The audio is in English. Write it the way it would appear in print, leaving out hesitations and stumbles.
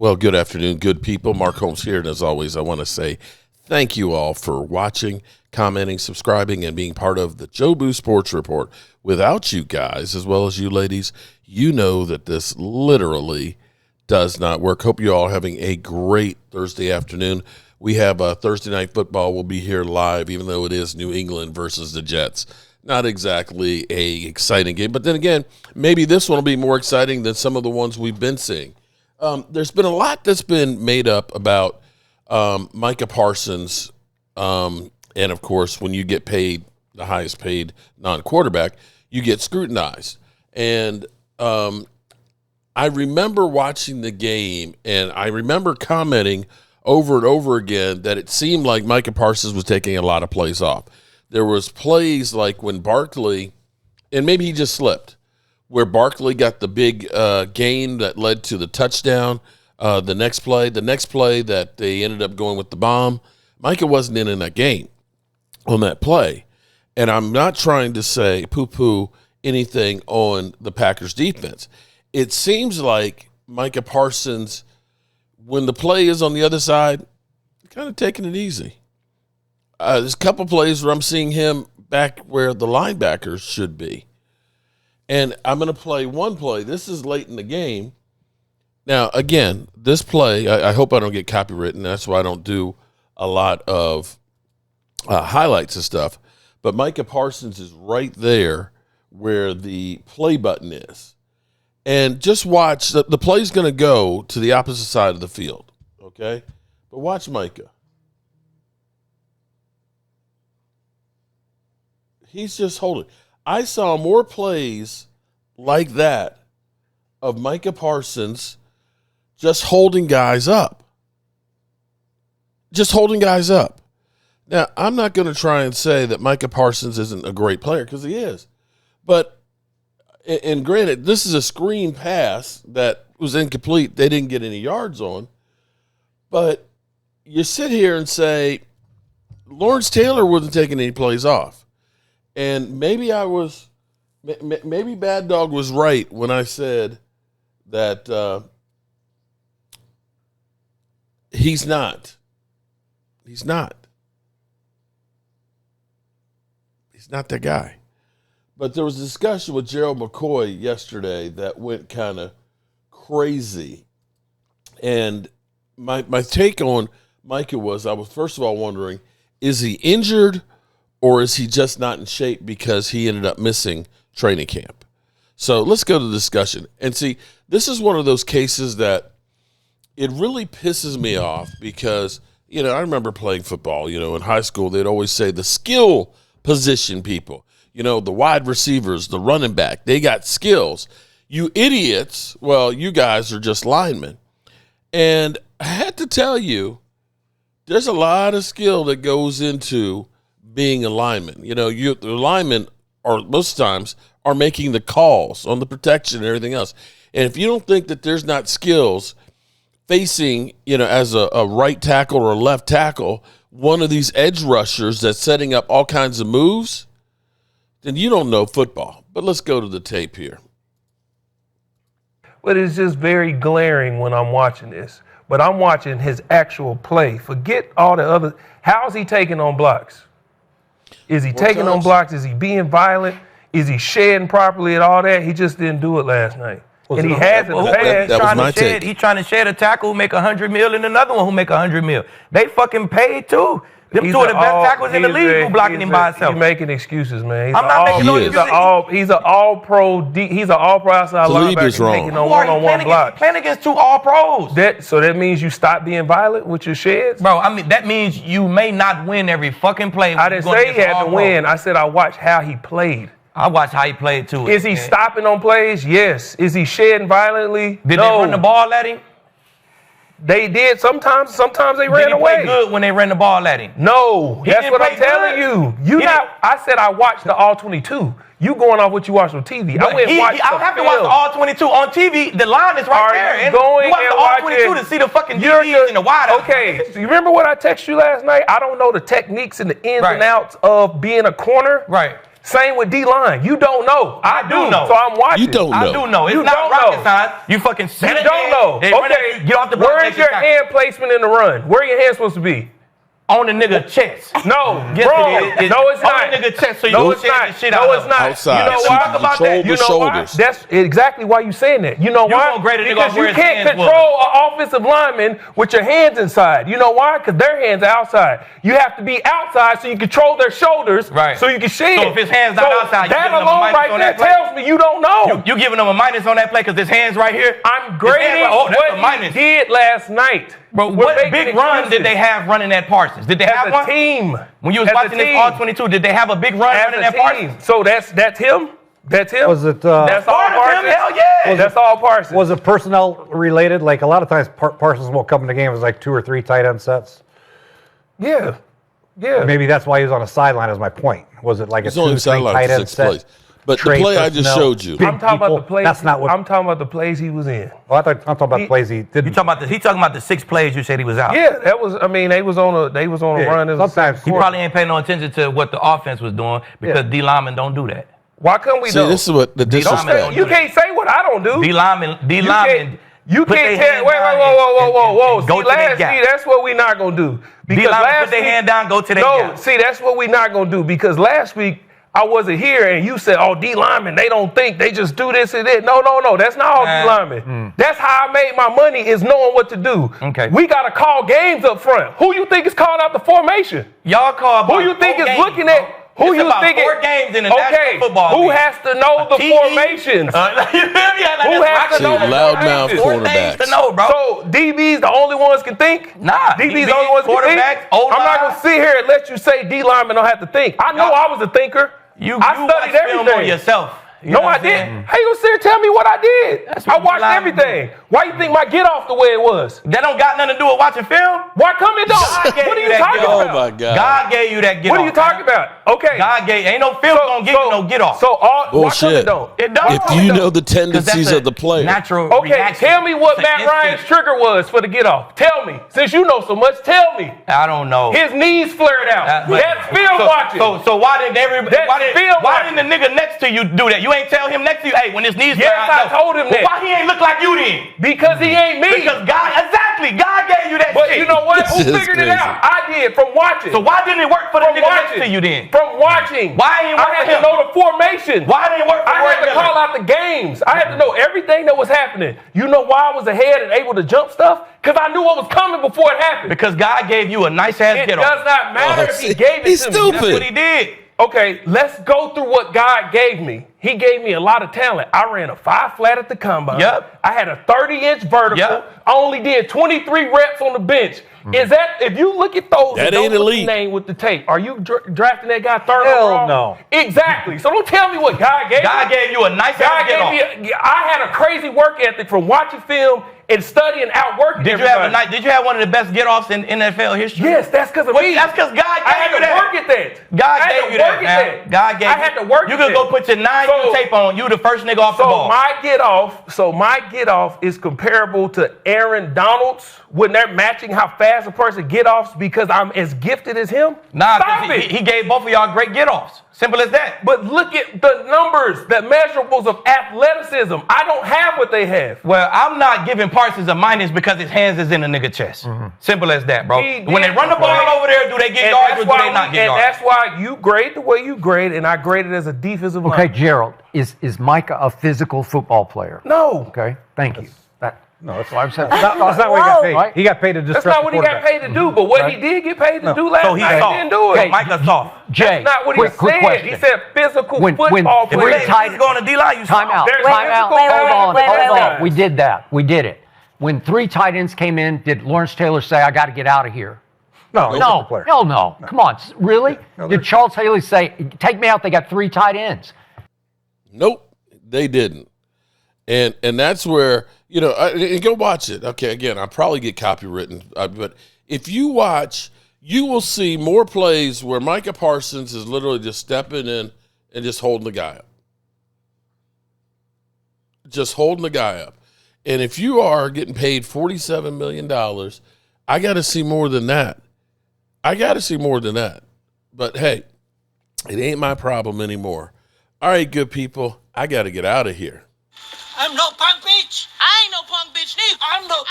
Well, good afternoon, good people. Mark Holmes here, and as always, I want to say thank you all for watching, commenting, subscribing, and being part of the Joe Boo Sports Report. Without you guys, as well as you ladies, you know that this literally does not work. Hope you all are having a great Thursday afternoon. We have Thursday Night Football. We'll be here live, even though it is New England versus the Jets. Not exactly a exciting game, but then again, maybe this one will be more exciting than some of the ones we've been seeing. There's been a lot that's been made up about Micah Parsons, and of course, when you get paid the highest paid non-quarterback, you get scrutinized. And I remember watching the game, and I remember commenting over and over again that it seemed like Micah Parsons was taking a lot of plays off. There was plays like when Barkley, and maybe he just slipped, where Barkley got the big gain that led to the touchdown. The next play that they ended up going with the bomb, Micah wasn't in that game on that play. And I'm not trying to say poo-poo anything on the Packers defense. It seems like Micah Parsons, when the play is on the other side, kind of taking it easy. There's a couple plays where I'm seeing him back where the linebackers should be. And I'm going to play one play. This is late in the game. Now, again, this play, I hope I don't get copywritten. That's why I don't do a lot of highlights and stuff. But Micah Parsons is right there where the play button is. And just watch. The play's going to go to the opposite side of the field, okay? But watch Micah. He's just holding. I saw more plays like that of Micah Parsons just holding guys up. Just holding guys up. Now, I'm not going to try and say that Micah Parsons isn't a great player, because he is. But, and granted, this is a screen pass that was incomplete. They didn't get any yards on. But you sit here and say, Lawrence Taylor wasn't taking any plays off. And maybe Bad Dog was right when I said that he's not. He's not. He's not that guy. But there was a discussion with Gerald McCoy yesterday that went kind of crazy. And my take on Micah was, I was first of all wondering, is he injured? Or is he just not in shape because he ended up missing training camp? So let's go to the discussion. And see, this is one of those cases that it really pisses me off because, I remember playing football, in high school, they'd always say the skill position people, the wide receivers, the running back, they got skills. You idiots, well, you guys are just linemen. And I had to tell you, there's a lot of skill that goes into being a lineman. The linemen are most times are making the calls on the protection and everything else. And if you don't think that there's not skills facing, as a right tackle or a left tackle, one of these edge rushers that's setting up all kinds of moves, then you don't know football. But let's go to the tape here. But it's just very glaring when I'm watching this. But I'm watching his actual play. Forget all the other. How is he taking on blocks? Is he taking on blocks? Is he being violent? Is he shedding properly and all that? He just didn't do it last night. And he has in the past. That was my take. He's trying to shed a tackle who make $100 million and another one who make $100 million. They fucking paid too. Them two of the best tackles in the league who blocking him by himself. He's making excuses, man. I'm not making no excuses. He's an all-pro. He's an all-pro outside linebacker taking on one-on-one blocks. Playing against two all-pros. So that means you stop being violent with your sheds? Bro, that means you may not win every fucking play. I didn't say he had to win. I said I watched how he played. I watched how he played too. Is he stopping on plays? Yes. Is he shedding violently? Did they run the ball at him? They did. Sometimes they ran away. Did he play good when they ran the ball at him? No. That's what I'm telling you. I said I watched the All-22. You going off what you watched on TV. I went and watched I don't have to watch the All-22 on TV. The line is right there. You going you watch the All-22 to see the fucking DBs in the wide. Okay. So you remember what I texted you last night? I don't know the techniques and the ins and outs of being a corner. Right. Same with D-line. You don't know. I do know. So I'm watching. You don't know. I do know. It's You not don't rocket know. science. You fucking set You it don't in, know. they run Okay. it, get off the block. Where's your hand placement in the run? Where are your hands supposed to be? On the nigga chest. No, Yes, wrong. it is. No, it's not. On the nigga chest, so you No, can it's shake not. the shit out No, of it's not. Outside. You know So why? you about control that. the You know why? shoulders. That's exactly why you saying that. You know You why? gonna grade a nigga Because off where you his can't hands was. control an offensive lineman with your hands inside. You know why? Because their hands are outside. You have to be outside so you control their shoulders, Right. so you can shed. So if his hands not outside, you that giving him a alone minus right on there that play? tells me you don't know. You giving him a minus on that play because his hands right here? I'm His grading hands right- oh, that's a what minus. he did last night. Bro, We're what making big run excuses. did they have running at Parsons? Did they have As a one? team? When you was As a watching this team. all-22, did they have a big run As running a at Parsons? team. So that's him? That's him? Was it, that's all part of him? Parsons? Hell yeah. That's all Parsons. Was it personnel related? Like a lot of times Parsons will come in the game with like 2 or 3 tight end sets. Yeah. Yeah. Maybe that's why he was on the sideline is my point. Was it like He's a only 2 or 3 sidelined tight for end 6 set? plays. But the Trade play I just personnel, showed you. big I'm talking about the people. plays. That's not what I'm talking about the plays he was in. I'm talking about plays he did. He talking about the 6 plays you said he was out. Yeah, that was. I mean, they was on a run. It was- Sometimes He probably ain't paying no attention to what the offense was doing because Yeah. D linemen don't do that. Why couldn't we See, do? this is what the disrespect. You can't say what I don't do. D linemen. You put can't their tell. hand Wait, down whoa. and go See, to that gap. that's what we not gonna do. D linemen put their hand down, go to that gap. See, that's what we not gonna do because last week I wasn't here and you said, "Oh, D linemen, they don't think they just do this and that." No, that's not all D linemen. That's how I made my money is knowing what to do. Okay. We gotta call games up front. Who you think is calling out the formation? Y'all call Who you think is looking at? Who it's you about think 4 games in the National Football Who League. has to know the TD, formations? You feel me? Like Who that's has to know rocket the loudmouth formations? Four things to know, bro. So DBs the only ones can think? Nah, DBs the only ones can think? quarterbacks, O-line. I'm not going to sit here and let you say D linemen don't have to think. I know I was a thinker. You I watch studied film on everything. yourself. You No, know I what I'm didn't. saying? How you gonna sit here and tell me what I did? That's I what watched D-linemen everything. Why you think my get off the way it was? That don't got nothing to do with watching film. Why come it don't? God gave What are you you that talking get Oh about? my God. God gave you that get What off. are you talking about? Okay. God gave, ain't no film gonna give you no get off. So all why come Bullshit. it don't? It don't. If you know the 'Cause that's tendencies a of the player. Natural Okay, reaction. tell me what It's Matt an Ryan's instinct. trigger was for the get off. Tell me. Since you know so much, tell me. I don't know. His knees flared out. But- That's film watching. So why didn't everybody? That's film Why watching. didn't the nigga next to you do that? You ain't tell him next to you, hey, when his knees Yes, flared I out, told him well, that. why he ain't look like you then? Because he ain't me. Because God, exactly, God gave you that But shit. you know what? Who This is figured it crazy. out? I did from watching. So why didn't it work for the From nigga next watching. to you then? From watching. Why ain't it work I had for to him? know the formation. Why didn't it work for I Roy had to Miller? call out the games. I had to know everything that was happening. You know why I was ahead and able to jump stuff? Because I knew what was coming before it happened. Because God gave you a nice ass It get does off. not matter Oh, if he see, gave it he's to stupid. me. That's what he did. Okay, let's go through what God gave me. He gave me a lot of talent. I ran a 5 flat at the combine. Yep. I had a 30-inch vertical. Yep. I only did 23 reps on the bench. Is that, if you look at those, That and don't ain't look elite. the name with the tape, are you drafting that guy third Hell overall? no. Exactly. So don't tell me what God gave God me. gave you a nice God ass get off. gave me, I had a crazy work ethic from watching film and studying, outworking Did you everybody. have one of the best get offs in NFL history? Yes, that's because of Well, me. that's because God I had gave you to that. work at that. God I had gave to you that, work man. at that. God gave I had to work You at could that. go put your 9U tape on. You the first nigga off the So ball. my get off is comparable to Aaron Donald's when they're matching how fast a person get offs because I'm as gifted as him. Nah, Stop 'cause it. he gave both of y'all great get offs. Simple as that. But look at the numbers, the measurables of athleticism. I don't have what they have. Well, I'm not giving Parsons a minus because his hands is in the nigga chest. Simple as that, bro. He When they did run the ball play. over there, do they get And yards that's or do why they not get and yards? that's why you grade the way you grade, and I graded as a defensive Okay, lineman. Gerald, is Micah a physical football player? No. Okay, thank you. No, that's what I'm saying. That's not what he got paid. Right. He got paid to That's disrupt not what the he got quarterback. paid to do, but what he did get paid to do last So he's night, soft. he didn't do it. Okay. Micah's soft. Jay, That's not what quick he said. question. He said physical When football three player. If tight- he's going to D-line, you Time soft. out. There's Time out. physical- Hold on. wait. We did that. We did it. When 3 tight ends came in, did Lawrence Taylor say, I got to get out of here? No, he's No, a player. hell no. Come on, really? Did Charles Haley say, take me out, they got 3 tight ends? Nope, they didn't. And that's where, and go watch it. Okay, again, I'll probably get copywritten, but if you watch, you will see more plays where Micah Parsons is literally just stepping in and just holding the guy up. Just holding the guy up. And if you are getting paid $47 million, I got to see more than that. But hey, It ain't my problem anymore. All right, good people, I got to get out of here. I'm no punk bitch. I ain't no punk bitch neither. I'm no punk.